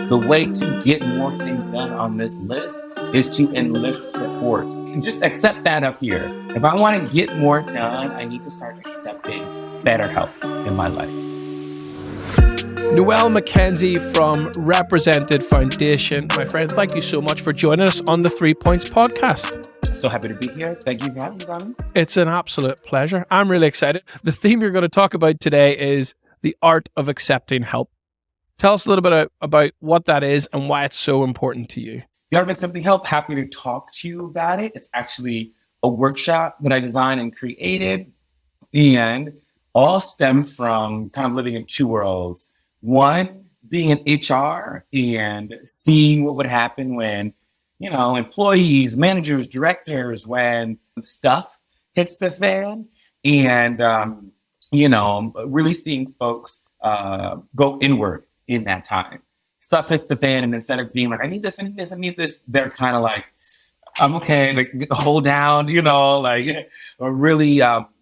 The way to get more things done on this list is to enlist support. Just accept that up here. If I want to get more done, I need to start accepting better help in my life. Noel McKenzie from Represented Foundation. My friend, thank you so much for joining us on the 3 Points podcast. So happy to be here. Thank you for having me, Simon. It's an absolute pleasure. I'm really excited. The theme you're going to talk about today is the art of accepting help. Tell us a little bit about what that is and why it's so important to you. The art of accepting help, happy to talk to you about it. It's actually a workshop that I designed and created, and all stem from kind of living in two worlds. One, being in HR and seeing what would happen when, employees, managers, directors, when stuff hits the fan, and, really seeing folks go inward in that time. Stuff hits the fan, and instead of being like, I need this, they're kind of like, I'm okay, like hold down, or really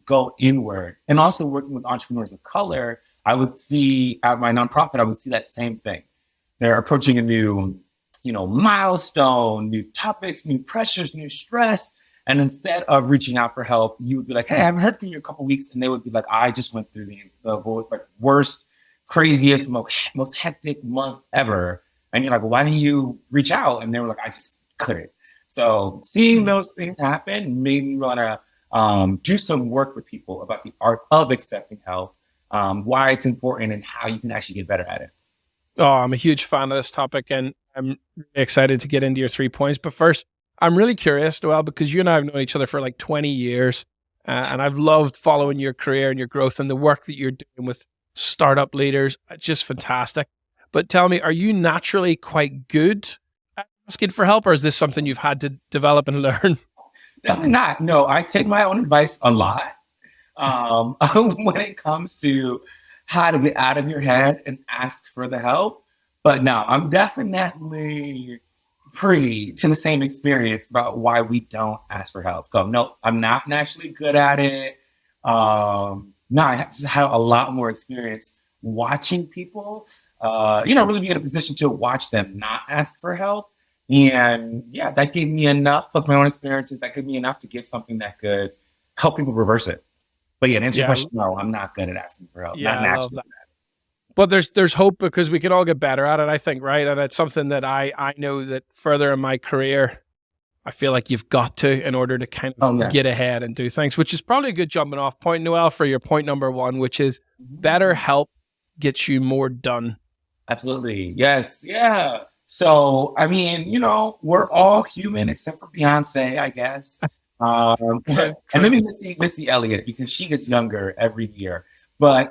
go inward. And also working with entrepreneurs of color, I would see at my nonprofit, I would see that same thing. They're approaching a new, milestone, new topics, new pressures, new stress. And instead of reaching out for help, you would be like, hey, I haven't heard from you in a couple of weeks. And they would be like, I just went through the worst, craziest, most hectic month ever. And you're like, well, why didn't you reach out? And they were like, I just couldn't. So seeing those things happen made me want to do some work with people about the art of accepting help, why it's important, and how you can actually get better at it. Oh, I'm a huge fan of this topic, and I'm really excited to get into your 3 points. But first, I'm really curious, Noel, because you and I have known each other for like 20 years, and I've loved following your career and your growth and the work that you're doing with startup leaders. It's just fantastic. But tell me, are you naturally quite good at asking for help, or is this something you've had to develop and learn? Definitely not. No, I take my own advice a lot when it comes to how to get out of your head and ask for the help. But no, I'm definitely privy to the same experience about why we don't ask for help. So no, I'm not naturally good at it. No, I just have a lot more experience watching people, really be in a position to watch them not ask for help. And yeah, that gave me enough, plus my own experiences, that gave me enough to give something that could help people reverse it. But yeah, to answer your question, no, I'm not good at asking for help. Yeah, not naturally. But there's hope, because we can all get better at it, I think, right? And it's something that I know that further in my career, I feel like you've got to, in order to kind of get ahead and do things, which is probably a good jumping off point, Noel, for your point number one, which is better help gets you more done. Absolutely. Yes. Yeah. So, I mean, we're all human except for Beyonce, I guess. And maybe Missy Elliott, because she gets younger every year. But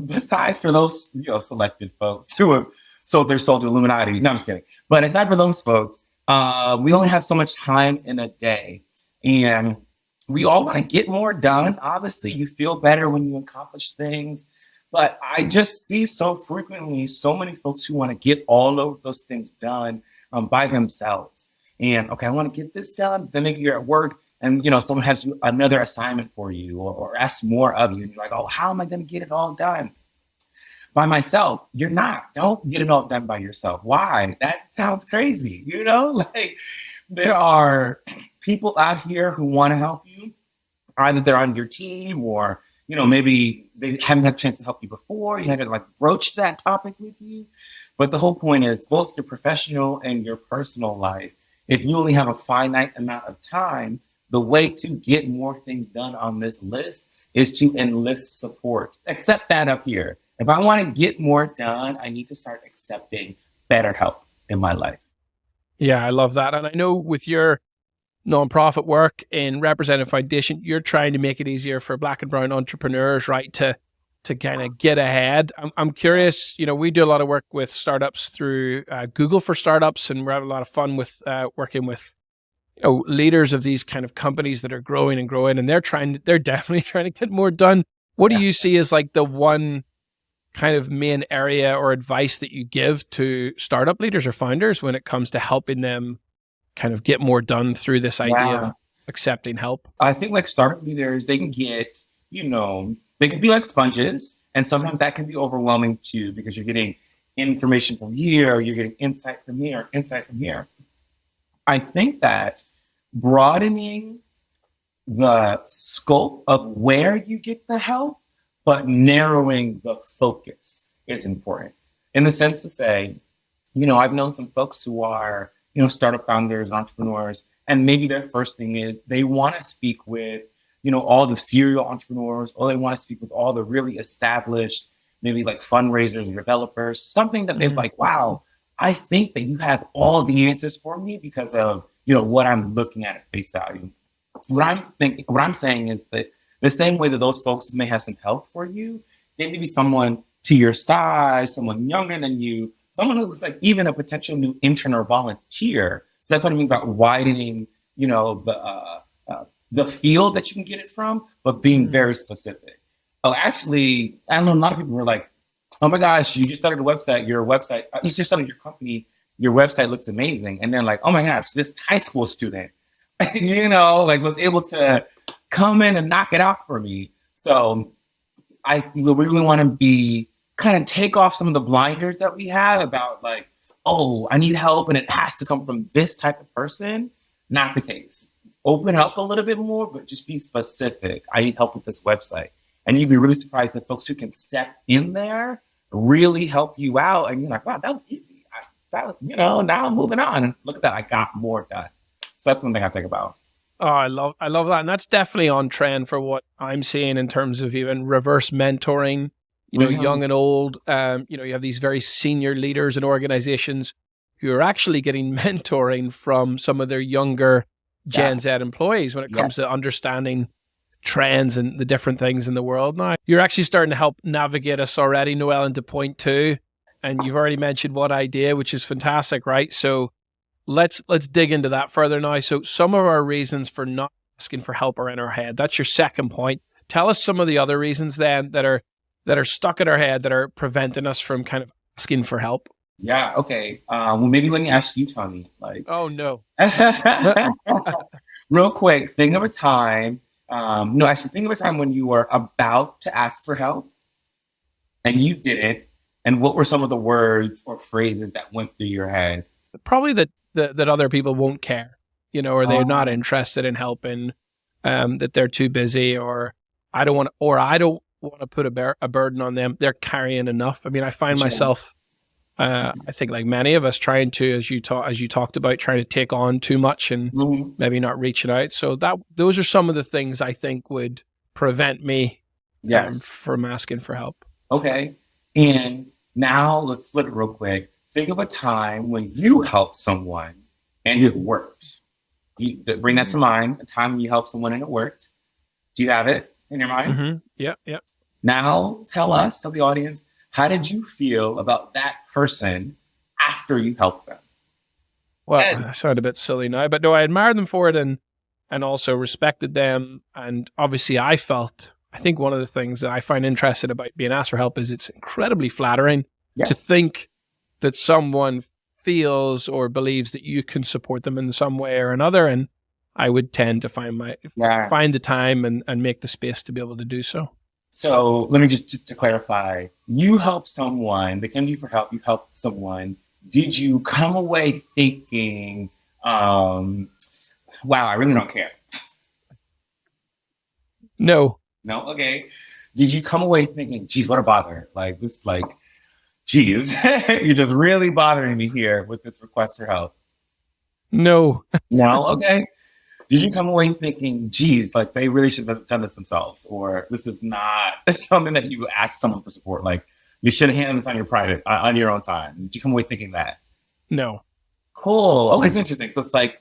besides for those, selected folks who have sold their soul to Illuminati, no, I'm just kidding. But aside from those folks, we only have so much time in a day, and we all want to get more done. Obviously, you feel better when you accomplish things. But I just see so frequently so many folks who want to get all of those things done by themselves. And okay, I want to get this done. Then maybe you're at work and someone has another assignment for you or asks more of you. And you're like, oh, how am I going to get it all done by myself? You're not. Don't get it all done by yourself. Why? That sounds crazy. Like there are people out here who want to help you. Either they're on your team or maybe they haven't had a chance to help you before. You haven't broached that topic with you. But the whole point is both your professional and your personal life, if you only have a finite amount of time, the way to get more things done on this list is to enlist support. Accept that up here. If I want to get more done, I need to start accepting better help in my life. Yeah, I love that. And I know with your nonprofit work in Represented Foundation, you're trying to make it easier for Black and brown entrepreneurs, right, to kind of get ahead. I'm curious, we do a lot of work with startups through Google for Startups, and we're having a lot of fun with working with leaders of these kind of companies that are growing, and they're definitely trying to get more done. What do you see as like the one kind of main area or advice that you give to startup leaders or founders when it comes to helping them kind of get more done through this idea of accepting help? I think like startup leaders, they can get, they can be like sponges, and sometimes that can be overwhelming too, because you're getting information from here, or you're getting insight from here, insight from here. I think that broadening the scope of where you get the help, but narrowing the focus is important. In the sense to say, I've known some folks who are, startup founders, entrepreneurs, and maybe their first thing is they want to speak with, all the serial entrepreneurs, or they want to speak with all the really established, maybe like fundraisers and developers, something that they're like, wow, I think that you have all the answers for me because of, what I'm looking at face value. What I'm saying is that the same way that those folks may have some help for you, they may be someone to your size, someone younger than you, someone who's like even a potential new intern or volunteer. So that's what I mean about widening, the field that you can get it from, but being very specific. Oh, actually, I know a lot of people were like, oh my gosh, you just started a website, you just started your company, your website looks amazing. And they're like, oh my gosh, this high school student, was able to come in and knock it out for me. So I really want to be kind of take off some of the blinders that we have about like, oh, I need help and it has to come from this type of person. Not the case. Open up a little bit more, but just be specific. I need help with this website. And you'd be really surprised that folks who can step in there really help you out. And you're like, wow, that was easy. Now I'm moving on. And look at that, I got more done. So that's one thing I think about. Oh, I love that. And that's definitely on trend for what I'm seeing in terms of even reverse mentoring, young and old. You have these very senior leaders in organizations who are actually getting mentoring from some of their younger Gen Z employees when it comes to understanding trends and the different things in the world now. You're actually starting to help navigate us already, Noel, into point 2. And you've already mentioned one idea, which is fantastic, right? So let's dig into that further now. So some of our reasons for not asking for help are in our head. That's your second point. Tell us some of the other reasons then that are stuck in our head that are preventing us from kind of asking for help. Yeah. Okay. Well, maybe let me ask you, Tony. Oh no. Real quick, think of a time. Think of a time when you were about to ask for help and you didn't. And what were some of the words or phrases that went through your head? Probably that other people won't care, or they're not interested in helping, that they're too busy, or I don't want to put a burden on them. They're carrying enough. I mean, I find myself, I think like many of us trying to, as you talked about, trying to take on too much and maybe not reaching out. So those are some of the things I think would prevent me from asking for help. Okay. And now let's flip it real quick. Think of a time when you helped someone and it worked. You bring that to mind, a time when you helped someone and it worked. Do you have it in your mind? Mm-hmm. Yeah. Now tell us, tell the audience, how did you feel about that person after you helped them? Well, I sound a bit silly now, but no, I admired them for it and also respected them. And obviously I think one of the things that I find interesting about being asked for help is it's incredibly flattering to think that someone feels or believes that you can support them in some way or another. And I would tend to find the time and make the space to be able to do so. So let me just to clarify, you helped someone, they came to you for help, you helped someone. Did you come away thinking, wow, I really don't care? No. No? Okay. Did you come away thinking, geez, what a bother? Geez, you're just really bothering me here with this request for help. No. No? Okay. Did you come away thinking, geez, they really should have done this themselves, or this is not something that you ask someone for support? You should have handled this on your private, on your own time. Did you come away thinking that? No. Cool. Okay, it's interesting. So it's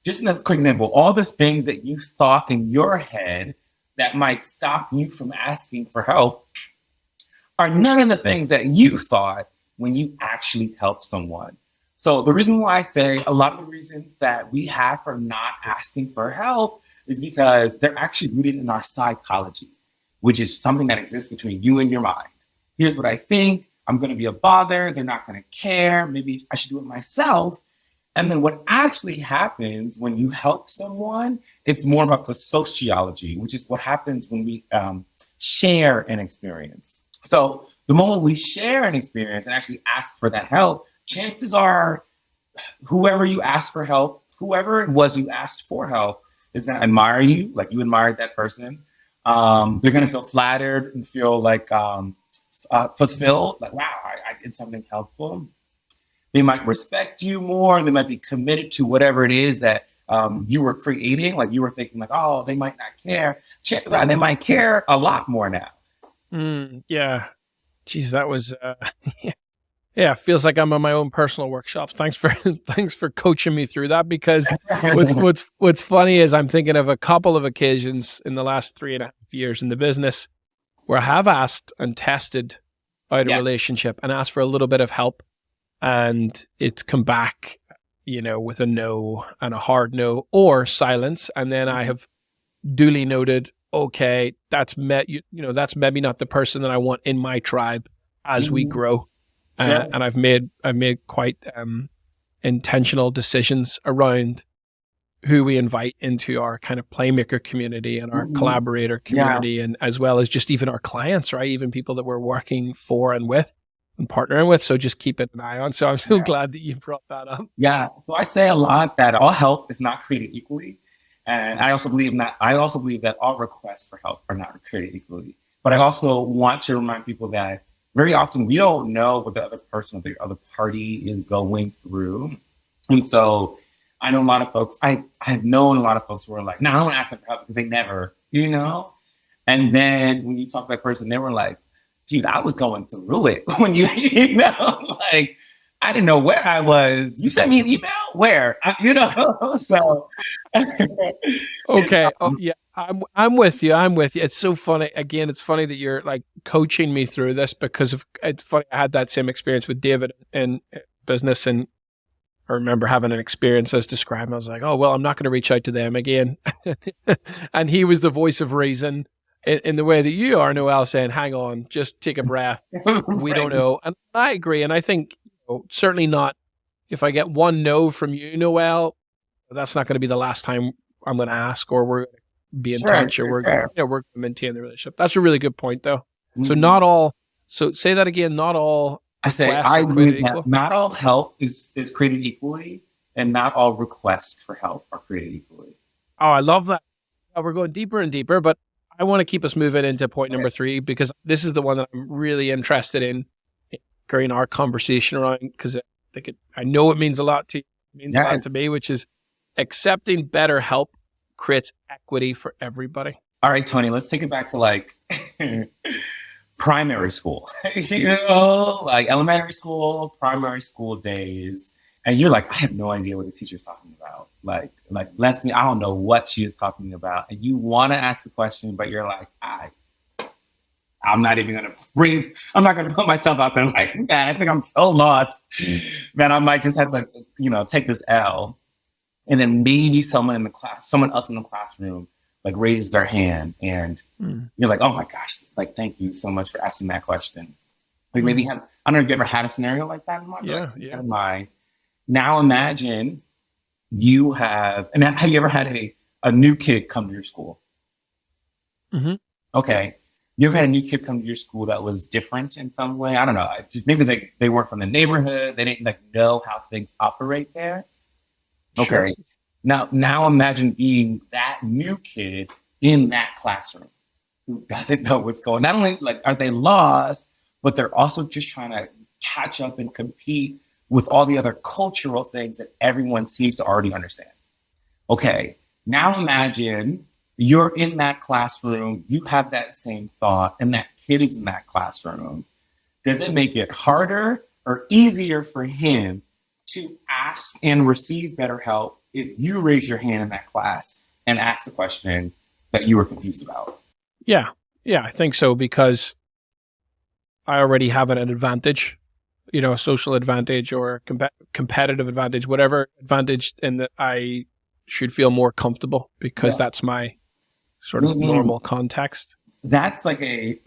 just as a quick example, all the things that you thought in your head that might stop you from asking for help are none of the things that you thought when you actually helped someone. So the reason why I say a lot of the reasons that we have for not asking for help is because they're actually rooted in our psychology, which is something that exists between you and your mind. Here's what I think. I'm going to be a bother. They're not going to care. Maybe I should do it myself. And then what actually happens when you help someone, it's more about the sociology, which is what happens when we share an experience. So the moment we share an experience and actually ask for that help, chances are whoever you ask for help, whoever it was you asked for help, is going to admire you, like you admired that person. They're going to feel flattered and feel like fulfilled, like, wow, I did something helpful. They might respect you more. They might be committed to whatever it is that you were creating. Like you were thinking like, oh, they might not care. Chances are they might care a lot more now. Yeah. Geez, that was, yeah, feels like I'm on my own personal workshops. Thanks for coaching me through that, because what's funny is I'm thinking of a couple of occasions in the last 3.5 years in the business where I have asked and tested out a relationship and asked for a little bit of help, and it's come back, with a no and a hard no or silence. And then I have duly noted, okay, that's maybe not the person that I want in my tribe as we grow. Sure. And I've made quite intentional decisions around who we invite into our kind of playmaker community and our collaborator community, and as well as just even our clients, right? Even people that we're working for and with and partnering with. So just keep an eye on. So I'm so glad that you brought that up. Yeah. So I say a lot that all help is not created equally. And I also believe that all requests for help are not created equally. But I also want to remind people that very often we don't know what the other person or the other party is going through. And so I know a lot of folks, I've known a lot of folks who are like, no, I don't want to ask them for help because they never, And then when you talk to that person, they were like, dude, I was going through it when like, I didn't know where I was. You sent me an email? Where? So. Okay. Oh, yeah. I'm with you. It's so funny. Again, it's funny that you're like coaching me through this, because it's funny. I had that same experience with David in business, and I remember having an experience as described. I was like, oh, well, I'm not going to reach out to them again. And he was the voice of reason in the way that you are, Noel, saying, hang on, just take a breath. We don't know. And I agree. And I think certainly not, if I get one no from you, Noel, that's not going to be the last time I'm going to ask, or we're going to be in touch, or we're going to maintain the relationship. That's a really good point, though. So so say that again, not all. I agree that not all help is created equally, and not all requests for help are created equally. Oh, I love that. We're going deeper and deeper, but I want to keep us moving into point number 3, because this is the one that I'm really interested in carrying our conversation around, because I know it means a lot to you. It means a lot to me, which is accepting better help creates equity for everybody. All right, Tony, let's take it back to like primary school, like elementary school, primary school days. And you're like, I have no idea what the teacher's talking about. I don't know what she is talking about. And you want to ask the question, but you're like, I'm not even going to breathe. I'm not going to put myself out there like, man, I think I'm so lost. Man, I might just have to, take this L. And then maybe someone else in the classroom, like raises their hand, and you're like, oh my gosh, like, thank you so much for asking that question. Like maybe I don't know if you ever had a scenario like that in mind. Now imagine have you ever had a new kid come to your school? Mm-hmm. Okay. You ever had a new kid come to your school that was different in some way? I don't know. Maybe they weren't from the neighborhood. They didn't know how things operate there. Okay. Sure. Now imagine being that new kid in that classroom who doesn't know what's going on. Not only are they lost, but they're also just trying to catch up and compete with all the other cultural things that everyone seems to already understand. Okay. Now imagine you're in that classroom, you have that same thought, and that kid is in that classroom. Does it make it harder or easier for him to ask and receive better help if you raise your hand in that class and ask the question that you were confused about? Yeah, I think so, because I already have an advantage, a social advantage or competitive advantage, whatever advantage, and that I should feel more comfortable because that's my sort of normal context. That's like the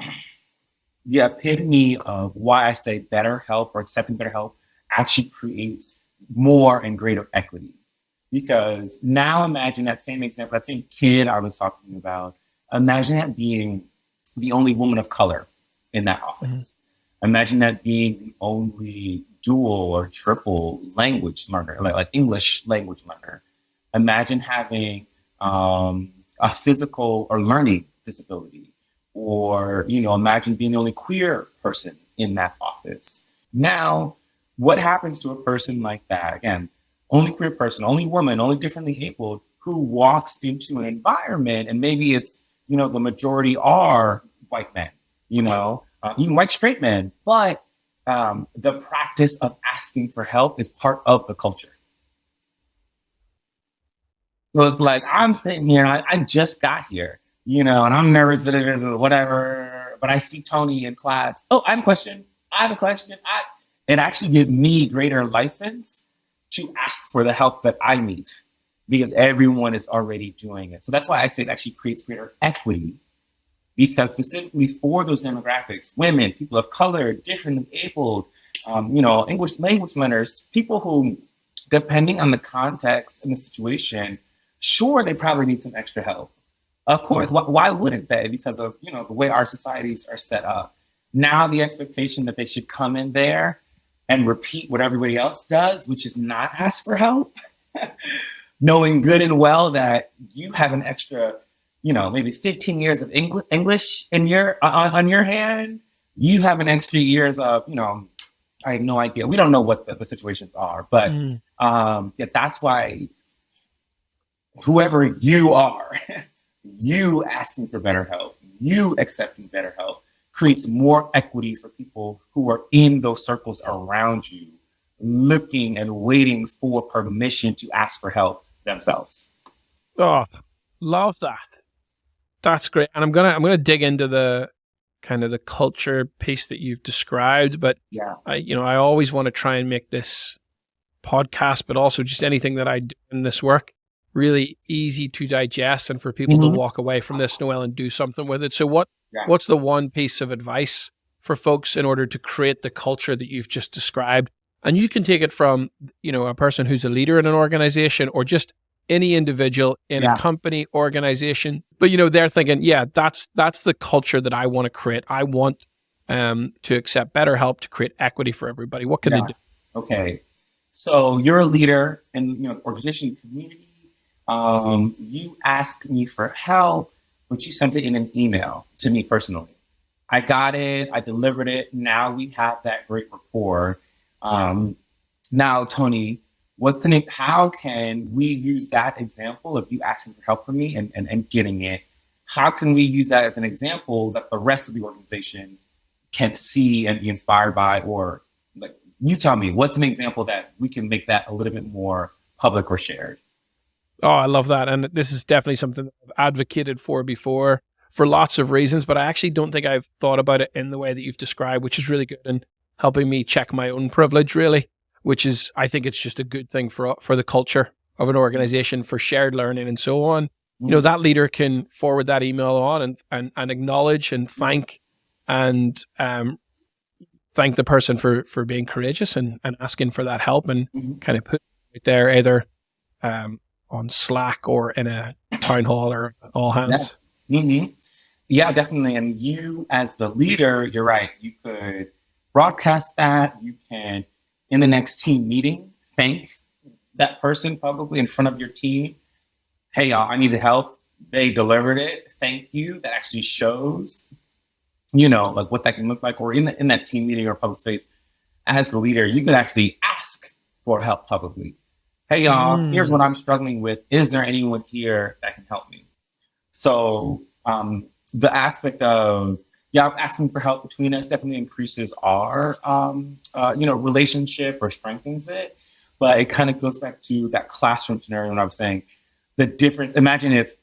epitome of why I say better help or accepting better help actually creates more and greater equity. Because now imagine that same example, that same kid I was talking about, imagine that being the only woman of color in that office. Imagine that being the only dual or triple language learner, like English language learner. Imagine having a physical or learning disability, or imagine being the only queer person in that office. Now, what happens to a person like that? Again, only queer person, only woman, only differently abled, who walks into an environment, and maybe it's the majority are white men, even white straight men, but the practice of asking for help is part of the culture. So it's like I'm sitting here, and I just got here, and I'm nervous, whatever. But I see Tony in class. Oh, I have a question. It actually gives me greater license to ask for the help that I need, because everyone is already doing it. So that's why I say it actually creates greater equity, because specifically for those demographics, women, people of color, differently abled, English language learners, people who, depending on the context and the situation, sure, they probably need some extra help. Of course, why wouldn't they? Because of the way our societies are set up. Now the expectation that they should come in there and repeat what everybody else does, which is not ask for help, knowing good and well that you have an extra, maybe 15 years of English in on your hand. You have an extra years of, I have no idea. We don't know what the situations are, but that's why whoever you are, you asking for better help, you accepting better help, creates more equity for people who are in those circles around you, looking and waiting for permission to ask for help themselves. Oh, love that. That's great. And I'm gonna dig into the kind of the culture piece that you've described, but yeah, I always want to try and make this podcast, but also just anything that I do in this work, really easy to digest and for people to walk away from this, Noel, and do something with it. So what's the one piece of advice for folks in order to create the culture that you've just described? And you can take it from, a person who's a leader in an organization, or just any individual in a company, organization. But, they're thinking, that's the culture that I want to create. I want to accept better help, to create equity for everybody. What can they do? Okay. So you're a leader in organization, community. You asked me for help, but you sent it in an email to me personally. I got it. I delivered it. Now we have that great rapport. Now, Tony, how can we use that example of you asking for help from me and getting it? How can we use that as an example that the rest of the organization can see and be inspired by? Or like, you tell me, what's an example that we can make that a little bit more public or shared? Oh, I love that. And this is definitely something that I've advocated for before, for lots of reasons, but I actually don't think I've thought about it in the way that you've described, which is really good and helping me check my own privilege, really, which is, I think it's just a good thing for the culture of an organization, for shared learning and so on. That leader can forward that email on and acknowledge and thank the person for being courageous and asking for that help, and kind of put it there either on Slack or in a town hall or all hands. Yeah, definitely. And you as the leader, you're right. You could broadcast that. You can, in the next team meeting, thank that person publicly in front of your team. Hey, y'all, I needed help. They delivered it. Thank you. That actually shows, like what that can look like. Or in that team meeting or public space, as the leader, you can actually ask for help publicly. Hey, y'all, here's what I'm struggling with. Is there anyone here that can help me? So the aspect of, asking for help between us definitely increases our, relationship or strengthens it. But it kind of goes back to that classroom scenario when I was saying the difference. Imagine if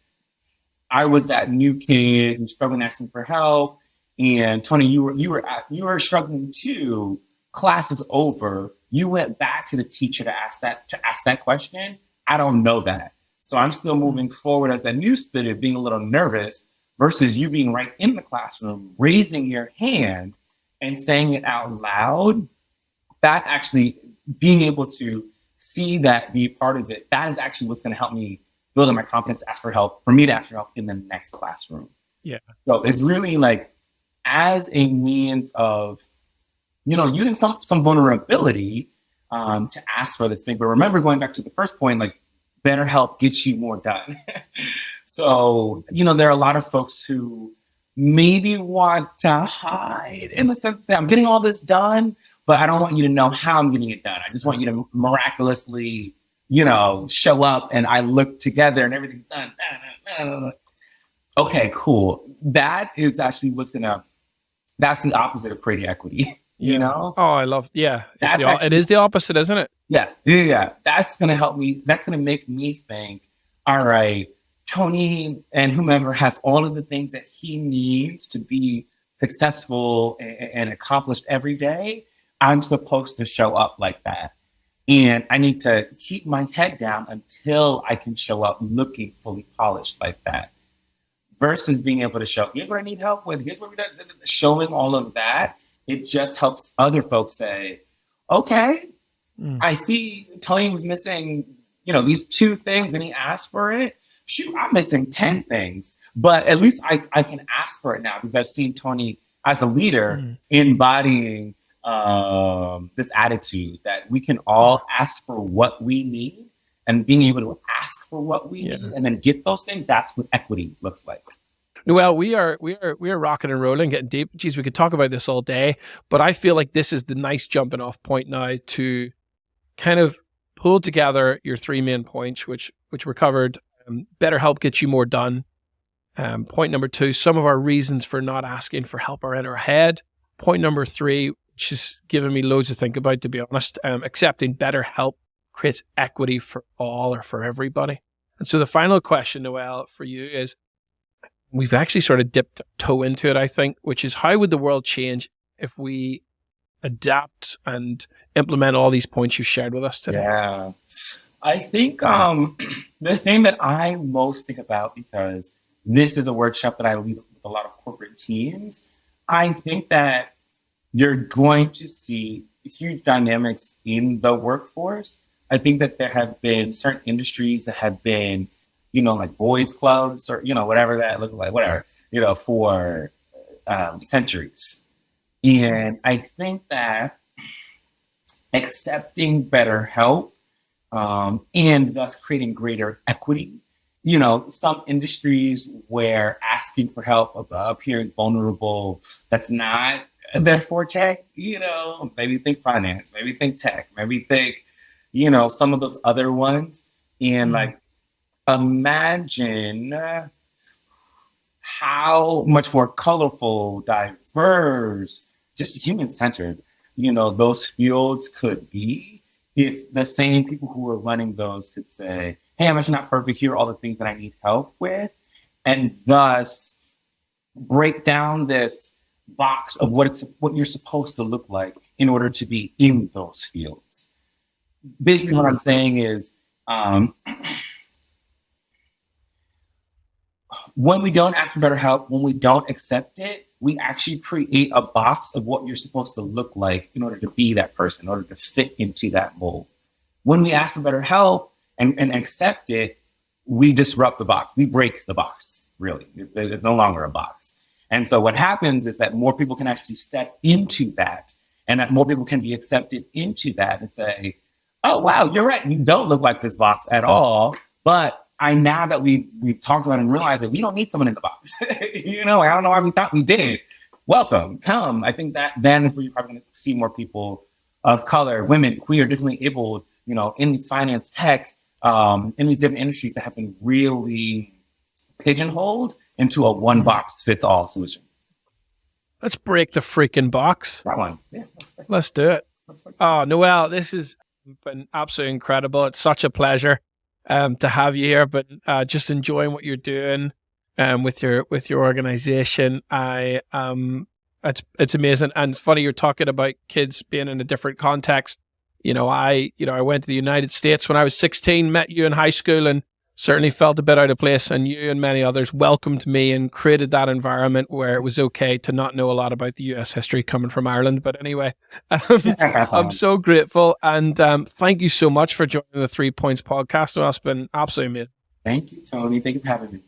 I was that new kid who's struggling asking for help, and Tony, you were struggling too. Class is over. You went back to the teacher to ask that question. I don't know that. So I'm still moving forward as that new student, being a little nervous, versus you being right in the classroom, raising your hand and saying it out loud. That actually, being able to see that, be part of it, that is actually what's going to help me build up my confidence, for me to ask for help in the next classroom. Yeah. So it's really like, as a means of using some vulnerability to ask for this thing. But remember, going back to the first point, like better help gets you more done. So, there are a lot of folks who maybe want to hide in the sense that I'm getting all this done, but I don't want you to know how I'm getting it done. I just want you to miraculously, show up and I look together and everything's done. Okay, cool. That is actually that's the opposite of creating equity. Oh, I love, it is the opposite, isn't it? Yeah. That's going to help me. That's going to make me think, all right, Tony and whomever has all of the things that he needs to be successful and accomplished every day. I'm supposed to show up like that. And I need to keep my head down until I can show up looking fully polished like that. Versus being able to show, here's what I need help with, here's what we're doing, showing all of that. It just helps other folks say, okay, I see Tony was missing, these 2 things and he asked for it. Shoot, I'm missing 10 things, but at least I can ask for it now because I've seen Tony as a leader embodying this attitude that we can all ask for what we need, and being able to ask for what we need and then get those things. That's what equity looks like. Well, we are rocking and rolling, getting deep. Geez, we could talk about this all day, but I feel like this is the nice jumping off point now to kind of pull together your 3 main points, which were covered. Better help gets you more done. Point number 2, some of our reasons for not asking for help are in our head. Point number 3, which has given me loads to think about, to be honest, accepting better help creates equity for all or for everybody. And so the final question, Noel, for you is, we've actually sort of dipped a toe into it, I think, which is how would the world change if we adapt and implement all these points you shared with us today? Yeah. I think the thing that I most think about, because this is a workshop that I lead with a lot of corporate teams, I think that you're going to see huge dynamics in the workforce. I think that there have been certain industries that have been, like boys clubs or, whatever that looked like, whatever, for centuries. And I think that accepting better help and thus creating greater equity, some industries where asking for help, appearing vulnerable, that's not their forte, maybe think finance, maybe think tech, maybe think, some of those other ones. And like, imagine how much more colorful, diverse, just human-centered, those fields could be if the same people who are running those could say, hey, I'm actually not perfect. Here are all the things that I need help with. And thus break down this box of what you're supposed to look like in order to be in those fields. Basically, what I'm saying is, when we don't ask for better help, when we don't accept it, we actually create a box of what you're supposed to look like in order to be that person, in order to fit into that mold. When we ask for better help and accept it, we disrupt the box. We break the box, really. It's no longer a box. And so what happens is that more people can actually step into that, and that more people can be accepted into that and say, oh, wow, you're right. You don't look like this box at all. But now that we've talked about it and realized that we don't need someone in the box. I don't know why we thought we did. Welcome, come. I think that then is where you're probably going to see more people of color, women, queer, differently abled, in these finance, tech, in these different industries that have been really pigeonholed into a one box fits all solution. Let's break the freaking box. That one. Yeah. Let's do it. Oh, Noel, this has been absolutely incredible. It's such a pleasure to have you here, but just enjoying what you're doing with your organization. It's amazing. And it's funny, you're talking about kids being in a different context. I went to the United States when I was 16, met you in high school, and certainly felt a bit out of place, and you and many others welcomed me and created that environment where it was okay to not know a lot about the US history coming from Ireland. But anyway, I'm so grateful, and thank you so much for joining the 3 Points podcast. It's been absolutely amazing. Thank you, Tony. Thank you for having me.